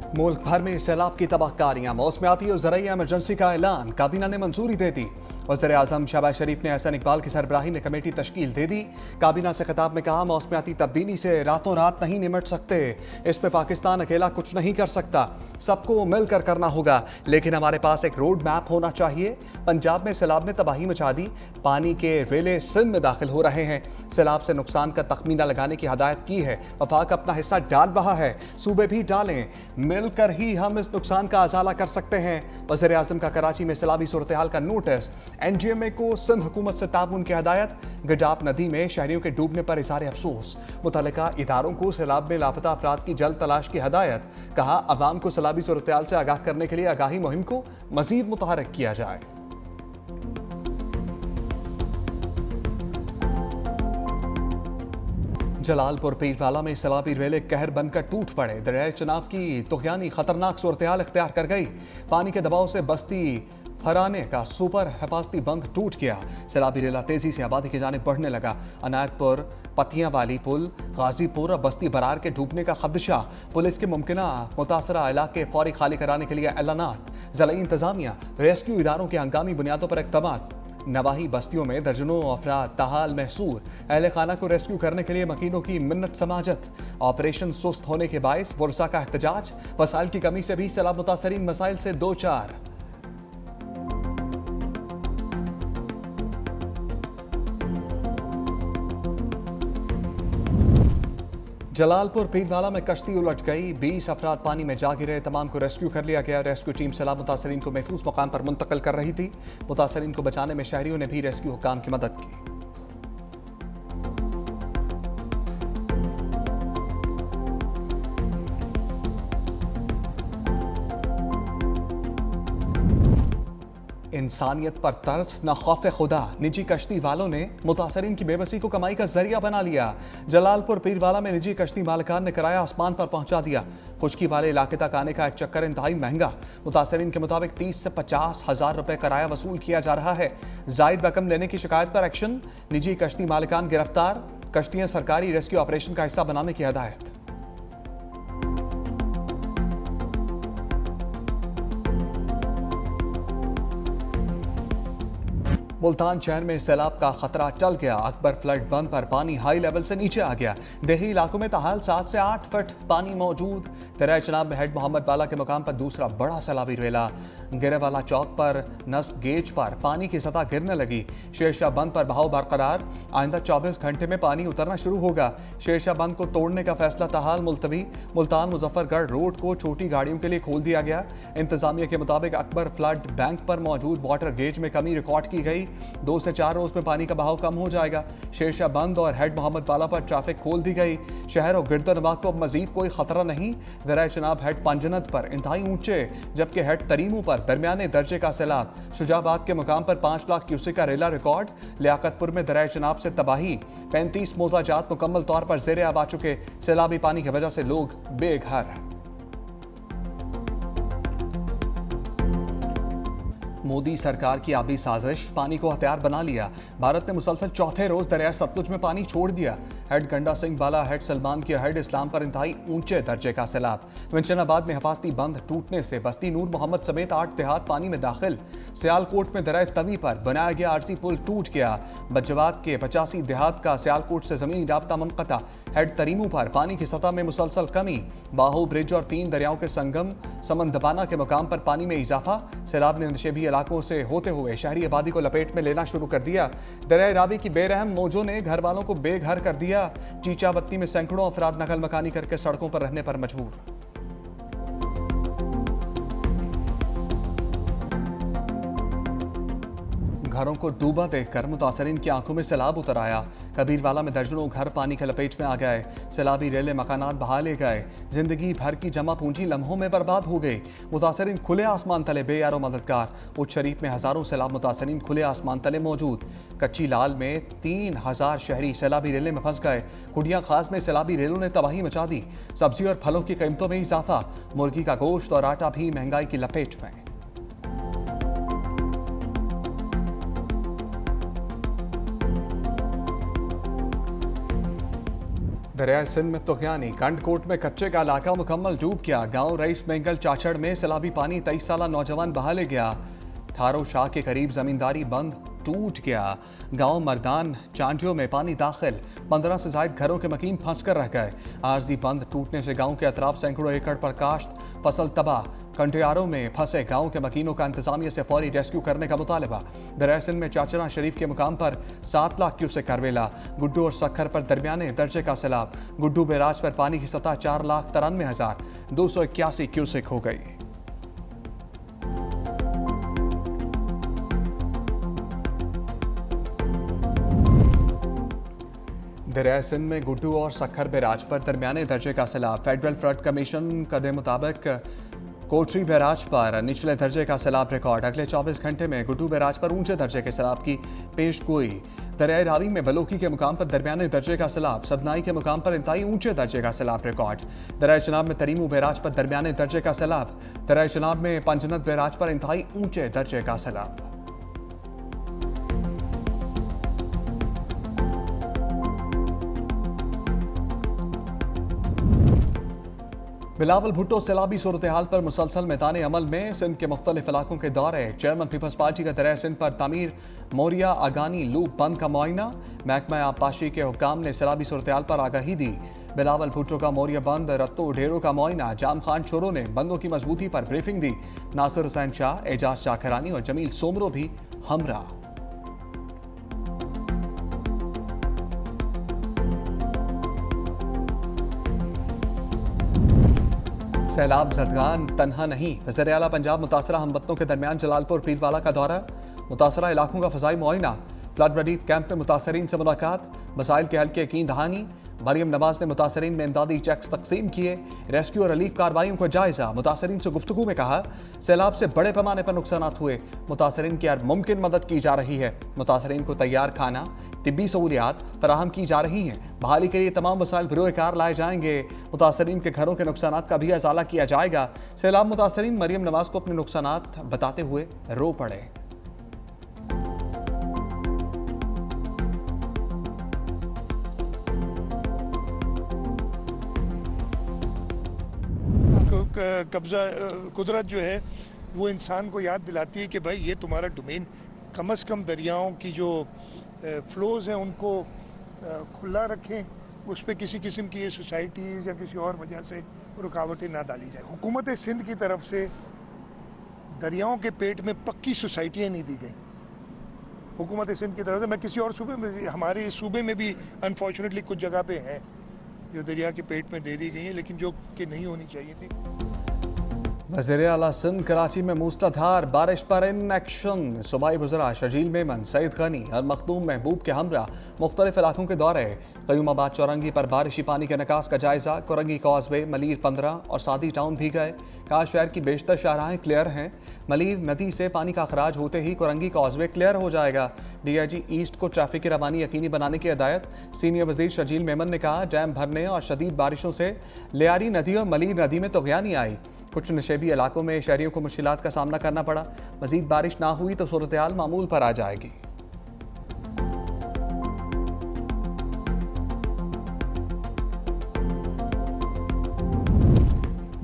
मुल्क भर में सैलाब की तबाहकारियां, मौसमियाती और ज़राई एमरजेंसी का ऐलान, काबीना ने मंजूरी दे दी। वज़ीर-ए-आज़म शहबाज शरीफ ने एहसन इकबाल की सरबराही में कमेटी तश्कील दे दी। काबीना से खिताब में कहा, मौसमियाती तब्दीली से रातों रात नहीं निमट सकते, इस पे पाकिस्तान अकेला कुछ नहीं कर सकता, सबको मिलकर करना होगा, लेकिन हमारे पास एक रोड मैप होना चाहिए। पंजाब में सैलाब ने तबाही मचा दी, पानी के रेले सिंध में दाखिल हो रहे हैं। सैलाब से नुकसान का तखमीना लगाने की हदायत की है, वफाक अपना हिस्सा डाल रहा है, सूबे भी डालें, मिलकर ही हम इस नुकसान का अजाला कर सकते हैं। वज़ीर-ए-आज़म का कराची में सैलाबी सूरत हाल का नोटिस, NGMA को सिंध हुकूमत से ताउन की हदायत। गजाब नदी में शहरियों के डूबने पर इज़हार अफसोस, मुतल्लिका इदारों को सैलाब में लापता अफराद की जल्द तलाश की हदायत। कहा, अवाम को सैलाबी सूरत हाल से आगाह करने के लिए आगाही मुहिम को मजीद मुतहरक किया जाए। जलालपुर पीरवाला में सैलाबी रेले कहर बनकर टूट पड़े। दरियाए चनाब की तुगयानी खतरनाक सूरत हाल इख्तियार कर गई। पानी के दबाव से बस्ती फराने का सुपर हिफाजती बंद टूट गया। सैलाबी रेला तेजी से आबादी की जानिब बढ़ने लगा। अनायतपुर पतियां वाली पुल, गाजीपुर और बस्ती बरार के डूबने का खदशा। पुलिस के मुमकिना मुतासरा इलाके फौरी खाली कराने के लिए ऐलानात। ज़िला इंतजामिया, रेस्क्यू इदारों के हंगामी बुनियादों पर इक़दामात। नवाही बस्तियों में दर्जनों अफराद ताहाल महसूर। अहले खाना को रेस्क्यू करने के लिए मकीनों की मिन्नत समाजत। ऑपरेशन सुस्त होने के बायस वर्षा का एहतजाज। वसाइल की कमी से भी सैलाब मुतासरीन मसाइल से दो चार। जलालपुर पीरवाला में कश्ती उलट गई, 20 अफराद पानी में जा गिरे। तमाम को रेस्क्यू कर लिया गया। रेस्क्यू टीम सैलाब मुतासरीन को महफूज मकाम पर मुंतकिल कर रही थी। मुतासरीन को बचाने में शहरियों ने भी रेस्क्यू हुक्काम की मदद की। इंसानियत पर तरस न खौफ खुदा, निजी कश्ती वालों ने मुतासरीन की बेबसी को कमाई का जरिया बना लिया। जलालपुर पीरवाला में निजी कश्ती मालिकान ने किराया आसमान पर पहुंचा दिया। खुश्की वाले इलाके तक आने का एक चक्कर इंतहाई महंगा। मुतासरीन के मुताबिक 30 से 50 हजार रुपए किराया वसूल किया जा रहा है। जायद रकम लेने की शिकायत पर एक्शन, निजी कश्ती मालिकान गिरफ्तार। कश्तियां सरकारी रेस्क्यू ऑपरेशन का हिस्सा बनाने की हदायत। मुल्तान शहर में सैलाब का खतरा टल गया। अकबर फ्लड बंद पर पानी हाई लेवल से नीचे आ गया। देही इलाकों में ताहाल 7 से 8 फुट पानी मौजूद। दरिया चनाब में हेड मोहम्मद वाला के मुकाम पर दूसरा बड़ा सैलाबी रेला। गिरेवाला चौक पर नस्ब गेज पर पानी की सतह गिरने लगी। शेरशाह बंद पर बहाव बरकरार। आइंदा 24 घंटे में पानी उतरना शुरू होगा। शेरशाह बंद को तोड़ने का फैसला ताहाल मुलतवी। मुल्तान मुजफ्फरगढ़ रोड को छोटी गाड़ियों के लिए खोल दिया गया। इंतजामिया के मुताबिक अकबर फ्लड बैंक पर मौजूद वाटर गेज में कमी रिकॉर्ड की गई। 2 से 4 रोज में पानी का बहाव कम हो जाएगा। शेरशाह बंद और हेड मोहम्मद वाला पर ट्रैफिक खोल दी गई। शहर और गिरदोनवा को अब मजीद कोई खतरा नहीं। दरिया चनाब हेड पंजनत पर इंतहाई ऊंचे, जबकि हेड तरीमू पर दरमियाने दर्जे का सैलाब। शुजाबाद के मुकाम पर 5 लाख क्यूसेक का रेला रिकॉर्ड। लियाकतपुर में दरिया चनाब से तबाही। 35 मोजाजात मुकम्मल तौर पर ज़ेरे आब आ चुके। सैलाबी पानी की वजह से लोग बेघर। मोदी सरकार की आबी साजिश, पानी को हथियार बना लिया। भारत ने मुसलसल चौथे रोज दरिया सतलुज में पानी छोड़ दिया। हेड गंडा सिंह बाला, हेड सलमान की हेड इस्लाम पर इंतहाई ऊंचे दर्जे का सैलाब। विंचनाबाद में हिफाजती बंद टूटने से बस्ती नूर मोहम्मद समेत 8 देहात पानी में दाखिल। सियालकोट में दरिया तवी पर बनाया गया आरसी पुल टूट गया। बज्जवात के 85 देहात का सियालकोट से जमीनी राब्ता मुनक़ता। हेड तरीमू पर पानी की सतह में मुसलसल कमी। बाहू ब्रिज और 3 दरियाओं के संगम समंदबाना के मुकाम पर पानी में इजाफा। सैलाब ने नशेबी इलाकों से होते हुए शहरी आबादी को लपेट में लेना शुरू कर दिया। दरिया रावी की बेरहम मौजों ने घर वालों को बेघर कर दिया। चीचा बत्ती में सैकड़ों अफराद नकल मकानी करके सड़कों पर रहने पर मजबूर। घरों को डूबा देखकर मुतासरीन की आंखों में सैलाब उतर आया। कबीरवाला में दर्जनों घर पानी के लपेट में आ गए। सैलाबी रेले मकानात बहा ले गए। जिंदगी भर की जमा पूंजी लम्हों में बर्बाद हो गई। मुतासरीन खुले आसमान तले बेयारो मददगार। उच्च शरीफ में हजारों सैलाब मुतासरीन खुले आसमान तले मौजूद। कच्ची लाल में 3000 शहरी सैलाबी रेले में फंस गए। कुटिया खास में सैलाबी रेलों ने तबाही मचा दी। सब्जी और फलों की कीमतों में इजाफा। मुर्गी का गोश्त और आटा भी महंगाई की लपेट में। दरिया सिंध में तुगयानी कंडकोट में कच्चे का इलाका मुकम्मल डूब गया। गांव रईस बेंगल चाचड़ में सैलाबी पानी 23 साल नौजवान बहा ले गया। थारो शाह के करीब जमींदारी बंद टूट गया। गांव मर्दान चांडियों में पानी दाखिल, 15 से ज्यादा घरों के मकीन फंस कर रह गए। आरजी बंद टूटने से गांव के अतराफ सैकड़ों एकड़ पर काश्त फसल तबाह। कंटियारों में फंसे गांव के मकीनों का इंतजामिया से फौरी रेस्क्यू करने का मुतालबा। दरिया सिंध में चाचरा शरीफ के मुकाम पर 7 लाख क्यूसेक करवेला। गुड्डू और सखर पर दरमियाने दर्जे का सैलाब। गुड्डू बैराज पर पानी की सतह 4,93,281 क्यूसेक हो गई। दरिया सिंध में गुड्डू और सखर बैराज पर दरमियाने दर्जे का सैलाब। फेडरल फ्लड कमीशन के मुताबिक कोटरी बैराज पर निचले दर्जे का सैलाब रिकॉर्ड। अगले 24 घंटे में गुड्डू बैराज पर ऊंचे दर्जे के सैलाब की पेश गोई। दरियाई रावी में बलोकी के मुकाम पर दरमियाने दर्जे का सैलाब। सदनाई के मुकाम पर इंतहाई ऊंचे दर्जे का सैलाब रिकॉर्ड। दरिया चनाब में तरीमू बैराज पर दरमियाने दर्जे का सैलाब। दरिया चनाब में पंजनत बैराज पर इंतहाई ऊंचे दर्जे का सैलाब। बिलावल भुट्टो सैलाबी सूरत हाल पर मुसलसल मैदान अमल में। सिंध के मुख्तलिफ इलाकों के दौरे। चेयरमैन पीपल्स पार्टी का दरिया सिंध पर तामीर मोरिया आगानी लूप बंद का मुआयना। महकमा आबपाशी के हुक्काम ने सैलाबी सूरत हाल पर आगाही दी। बिलावल भुट्टो का मोरिया बंद रत्तो ढेरों का मुआयना। जाम खान छोरो ने बंदों की मजबूती पर ब्रीफिंग दी। नासिर हुसैन शाह, एजाज शाखरानी और जमील सोमरो भी हमरा। सैलाब जदगान तन्हा नहीं। वज़ीर आला पंजाब मुतासरा हमवतनों के दरमियान जलालपुर पीरवाला का दौरा। मुतासरा इलाकों का फ़ज़ाई मुआयना। फ्लड रिलीफ कैंप में मुतासरीन से मुलाकात। मसाइल के हल की यकीन दहानी। मरियम नवाज ने मुतासरीन में इमदादी चेक्स तकसीम किए। रेस्क्यू और रिलीफ कार्रवाइयों का जायजा। मुतासरीन से गुफ्तगू में कहा सैलाब से बड़े पैमाने पर नुकसान हुए। मुतासरीन की हर मुमकिन मदद की जा रही है। मुतासरीन को तैयार खाना, तिब्बी सहूलियात फराहम की जा रही हैं। बहाली के लिए तमाम वसाइल बरोए कार लाए जाएंगे। मुतासरीन के घरों के नुकसान का भी अजाला किया जाएगा। सैलाब मुतासरीन मरियम नवाज को अपने नुकसान बताते हुए रो पड़े। कब्जा कुदरत जो है वो इंसान को याद दिलाती है कि भाई ये तुम्हारा डोमेन, कम से कम दरियाओं की जो फ्लोज हैं उनको खुला रखें। उस पर किसी किस्म की ये सोसाइटीज़ या किसी और वजह से रुकावटें ना डाली जाए। हुकूमत सिंध की तरफ से दरियाओं के पेट में पक्की सोसाइटियाँ नहीं दी गई। हुकूमत सिंध की तरफ से, मैं किसी और सूबे में, हमारे सूबे में भी अनफॉर्चुनेटली कुछ जगह पे हैं जो दरिया के पेट में दे दी गई है, लेकिन जो कि नहीं होनी चाहिए थी। वज़ीर आला सिंध कराची में मूसलाधार बारिश पर इन एक्शन। सूबाई वज़रा शजील मेमन, सईद गनी और मखदूम महबूब के हमरा मुख्तलिफ इलाकों के दौरे। क़यूमाबाद चौरंगी पर बारिशी पानी के निकास का जायजा। कोरंगी कॉजवे, मलीर 15 और सादी टाउन भी गए। कहा शहर की बेशतर शाहराहें क्लियर हैं। मलीर नदी से पानी का अखराज होते ही कोरंगी कॉजवे क्लियर हो जाएगा। DIG ईस्ट को ट्रैफिक की रवानी यकीनी बनाने की हिदायत। सीनियर वज़ीर शजील मेमन ने कहा डैम भरने और शदीद बारिशों से लियारी नदी और मलीर नदी में तुग़यानी आई। कुछ नशेबी इलाकों में शहरियों को मुश्किलात का सामना करना पड़ा। मजीद बारिश ना हुई तो सूरत हाल मामूल पर आ जाएगी।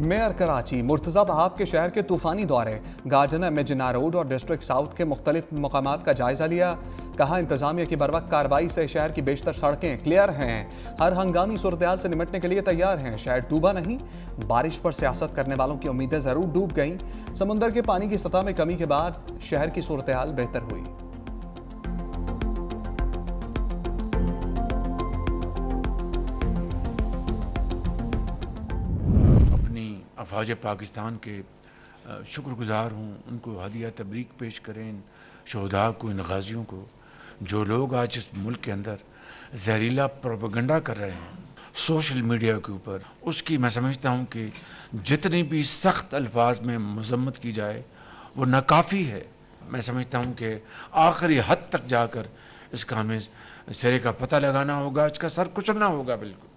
मेयर कराची मुर्तज़ा वहाब के शहर के तूफानी दौरे। गार्डनर में जिन्ना रोड और डिस्ट्रिक्ट साउथ के मुख्तलिफ मकामात का जायजा लिया। कहा इंतजामिया की बरवक्त कार्रवाई से शहर की बेशतर सड़कें क्लियर हैं। हर हंगामी सूरत हाल से निपटने के लिए तैयार हैं। शहर डूबा नहीं। बारिश पर सियासत करने वालों की उम्मीदें जरूर डूब गईं। समुंदर के पानी की सतह में कमी के बाद शहर की सूरत हाल बेहतर हुई। अफवाज पाकिस्तान के शुक्रगुजार हूँ। उनको हदिया तबरीक पेश करें इन शहदा को, इन गाजियों को, जो लोग आज इस मुल्क के अंदर जहरीला प्रोपेगेंडा कर रहे हैं सोशल मीडिया के ऊपर। उसकी मैं समझता हूँ कि जितनी भी सख्त अल्फाज में मजम्मत की जाए वो नाकाफ़ी है। मैं समझता हूँ कि आखिरी हद तक जाकर इसका हमें सिरे का पता लगाना होगा, इसका सर कुचलना होगा। बिल्कुल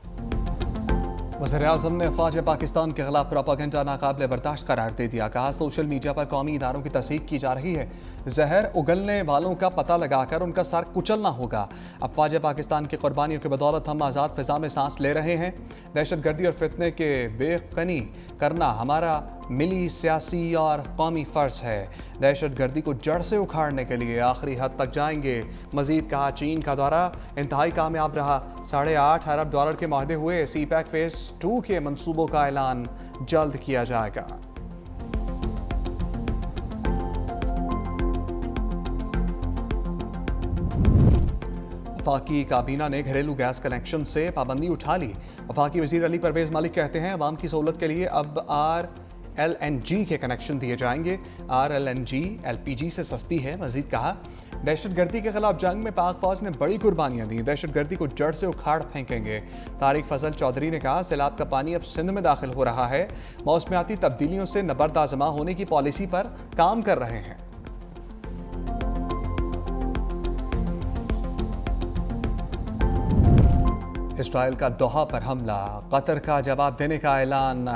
वज़ीर-ए-आज़म ने अफ़वाज पाकिस्तान के खिलाफ प्रोपेगेंडा नाकाबिले बर्दाश्त करार दे दिया। कहा, सोशल मीडिया पर कौमी इदारों की तस्दीक की जा रही है। जहर उगलने वालों का पता लगाकर उनका सर कुचलना होगा। अफ़वाज पाकिस्तान की कुर्बानियों की बदौलत हम आज़ाद फ़िज़ा में सांस ले रहे हैं। दहशत गर्दी और फितने के बेखनी करना हमारा मिली सियासी और कौमी फ़र्ज़ है। दहशत गर्दी को जड़ से उखाड़ने के लिए आखिरी हद तक जाएंगे। मज़ीद कहा, चीन का दौरा इंतहाई कामयाब रहा। $8.5 अरब के माहदे हुए। CPEC फ़ेज़ 2 के मंसूबों का ऐलान जल्द किया जाएगा। वफाकी काबीना ने घरेलू गैस कनेक्शन से पाबंदी उठा ली। वफाकी वज़ीर अली परवेज़ मलिक कहते हैं, अवाम की सहूलत के लिए अब RLNG के कनेक्शन दिए जाएंगे। RLNG LPG से सस्ती है। मज़ीद कहा, दहशत गर्दी के खिलाफ जंग में पाक फौज ने बड़ी कुर्बानियां दी। दहशत गर्दी को जड़ से उखाड़ फेंकेंगे। तारिक फजल चौधरी ने कहा, सैलाब का पानी अब सिंध में दाखिल हो रहा है। मौसमियाती तब्दीलियों से नबरदाजमा होने की पॉलिसी पर काम कर रहे हैं। इसराइल का दोहा पर हमला, कतर का जवाब देने का ऐलान।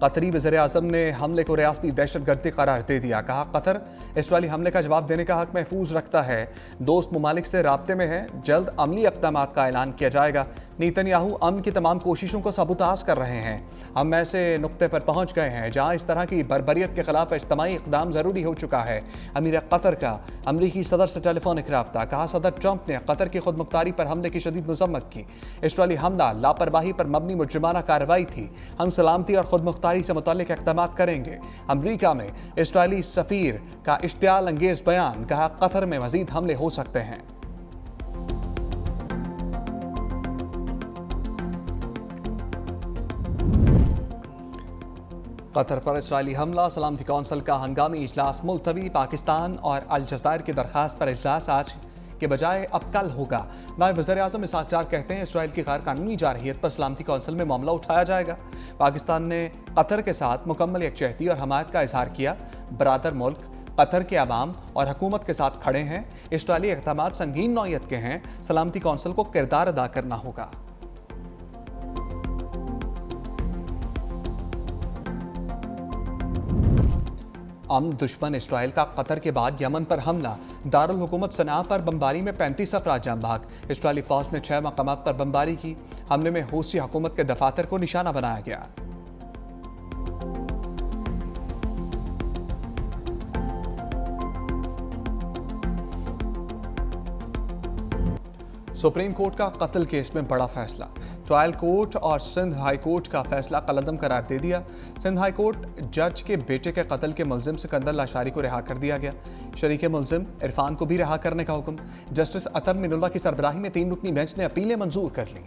कतरी वज़ीर-ए-आज़म ने हमले को रियासती दहशतगर्दी करार दे दिया। कहा, कतर इसराइली हमले का जवाब देने का हक महफूज रखता है। दोस्त ममालिक से राब्ते में है। जल्द अमली इक़दामात का ऐलान किया जाएगा। नेतन्याहू अमन की तमाम कोशिशों को सबूताज कर रहे हैं। हम ऐसे नुक्ते पर पहुंच गए हैं जहां इस तरह की बर्बरियत के खिलाफ इज्तमाई इक़दाम ज़रूरी हो चुका है। अमीर कतर का अमरीकी सदर से टेलीफोनिक रब्ता। कहा, सदर ट्रंप ने कतर की खुद मुख्तारी पर हमले की शदीद मज़म्मत की। इसराइली हमला लापरवाही पर मबनी मुजरिमाना कार्रवाई थी। हम सलामती और खुद मुख्तारी से मुताल्लिक़ इक़दामात करेंगे। अमरीका में इसराइली सफ़ीर का इश्तियाल अंगेज़ बयान। कहा, कतर में मज़ीद हमले हो सकते हैं। कतर पर इसराइली हमला, सलामती कौंसिल का हंगामी इजलास मुलतवी। पाकिस्तान और अलजज़ायर की दरख्वास्त पर इजलास आज के बजाय अब कल होगा। नायब वज़ीर-ए-आज़म इसहाक़ डार कहते हैं, इसराइल की गैर कानूनी जारहियत पर सलामती कौंसिल में मामला उठाया जाएगा। पाकिस्तान ने कतर के साथ मुकम्मल यकजहती और हमायत का इजहार किया। बरादर मुल्क कतर के अवाम और हुकूमत के साथ खड़े हैं। इसराइली इक़दामात संगीन नौइयत के हैं। सलामती कौंसिल को किरदार अदा करना होगा। अमन दुश्मन इसराइल का कतर के बाद यमन पर हमला। दारुल हुकूमत सना पर बमबारी में 35 अफराद जान भाग। इसराइली फौज ने 6 मकामात पर बमबारी की। हमले में हूसी हुकूमत के दफातर को निशाना बनाया गया। सुप्रीम कोर्ट का कत्ल केस में बड़ा फैसला। ट्रायल कोर्ट और सिंध हाई कोर्ट का फैसला कलअदम करार दे दिया। सिंध हाई कोर्ट जज के बेटे के कत्ल के मुलजिम सिकंदर लाशारी को रिहा कर दिया गया। शरीके मुलजिम इरफान को भी रिहा करने का हुक्म। जस्टिस अतर मिनुल्लाह की सरबराही में 3 रुकनी बेंच ने अपीलें मंजूर कर ली।